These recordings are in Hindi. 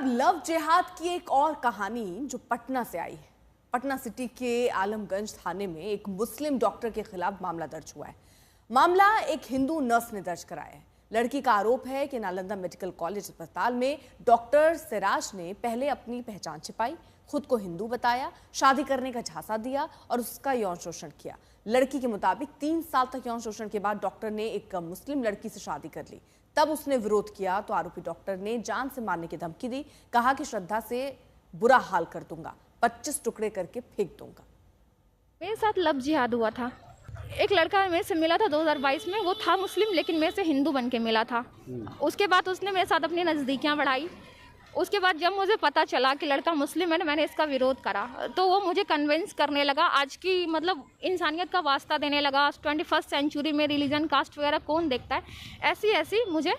लव जिहाद की एक और कहानी जो पटना से आई है। पटना सिटी के आलमगंज थाने में एक मुस्लिम डॉक्टर के खिलाफ मामला दर्ज हुआ है। मामला एक हिंदू नर्स ने दर्ज कराया है। लड़की का आरोप है कि नालंदा मेडिकल कॉलेज अस्पताल में डॉक्टर सिराज ने पहले अपनी पहचान छिपाई, खुद को हिंदू बताया, शादी करने का झांसा दिया और उसका यौन शोषण किया। लड़की के मुताबिक 3 साल तक यौन शोषण के बाद डॉक्टर ने एक मुस्लिम लड़की से शादी कर ली। तब उसने विरोध किया तो आरोपी डॉक्टर ने जान से मारने की धमकी दी। कहा कि श्रद्धा से बुरा हाल कर दूंगा, 25 टुकड़े करके फेंक दूंगा। मेरे साथ लव जिहाद हुआ था। एक लड़का मेरे से मिला था 2022 में। वो था मुस्लिम लेकिन मेरे से हिंदू बन के मिला था। उसके बाद उसने मेरे साथ अपनी नज़दीकियाँ बढ़ाई। उसके बाद जब मुझे पता चला कि लड़का मुस्लिम है, मैंने इसका विरोध करा तो वो मुझे कन्विंस करने लगा। आज की इंसानियत का वास्ता देने लगा। 21st सेंचुरी में रिलीजन कास्ट वगैरह कौन देखता है, ऐसी मुझे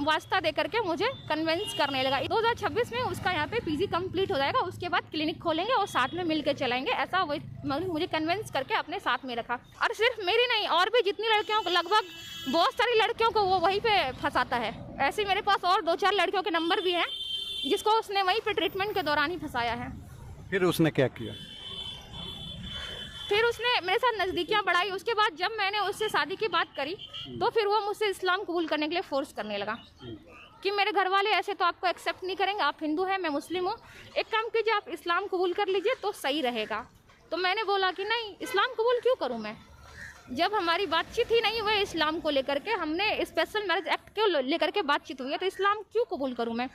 वास्ता दे करके मुझे कन्विंस करने लगा। 2026 में उसका यहाँ पे पीजी कंप्लीट हो जाएगा, उसके बाद क्लिनिक खोलेंगे और साथ में मिलकर चलाएंगे, ऐसा वो मुझे कन्विंस करके अपने साथ में रखा। और सिर्फ मेरी नहीं, और भी जितनी लड़कियों को, लगभग बहुत सारी लड़कियों को वो वहीं पे फंसाता है। ऐसे मेरे पास और 2-4 लड़कियों के नंबर भी हैं जिसको उसने वहीं पे ट्रीटमेंट के दौरान ही फंसाया है। फिर उसने क्या किया? फिर उसने मेरे साथ नज़दीकियाँ बढ़ाई। उसके बाद जब मैंने उससे शादी की बात करी तो फिर वो मुझसे इस्लाम कबूल करने के लिए फोर्स करने लगा कि मेरे घर वाले ऐसे तो आपको एक्सेप्ट नहीं करेंगे, आप हिंदू हैं, मैं मुस्लिम हूँ, एक काम कीजिए आप इस्लाम कबूल कर लीजिए तो सही रहेगा। तो मैंने बोला कि नहीं, इस्लाम कबूल क्यों करूँ मैं, जब हमारी बातचीत ही नहीं हुई इस्लाम को लेकर के, हमने स्पेशल मैरिज एक्ट को लेकर के बातचीत हुई है, तो इस्लाम क्यों कबूल करूँ मैं।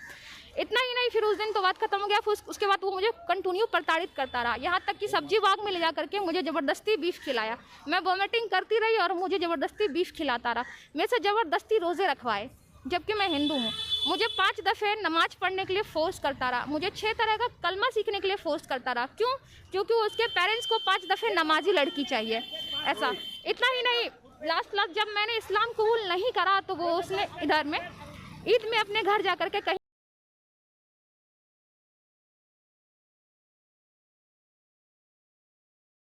इतना ही नहीं, फिर उस दिन तो बात खत्म हो गया। फिर उसके बाद वो मुझे कंटिन्यू प्रताड़ित करता रहा, यहाँ तक कि सब्जी बाग में ले जा करके मुझे ज़बरदस्ती बीफ खिलाया। मैं वॉमिटिंग करती रही और मुझे ज़बरदस्ती बीफ खिलाता रहा। मेरे से ज़बरदस्ती रोज़े रखवाए जबकि मैं हिंदू हूँ। मुझे 5 दफ़े नमाज पढ़ने के लिए फोर्स करता रहा। मुझे 6 तरह का कलमा सीखने के लिए फोर्स करता रहा। क्यों? क्योंकि उसके पेरेंट्स को 5 दफ़े नमाजी लड़की चाहिए, ऐसा। इतना ही नहीं, लास्ट जब मैंने इस्लाम कबूल नहीं करा तो वो उसने इधर में ईद में अपने घर जा कर के कहीं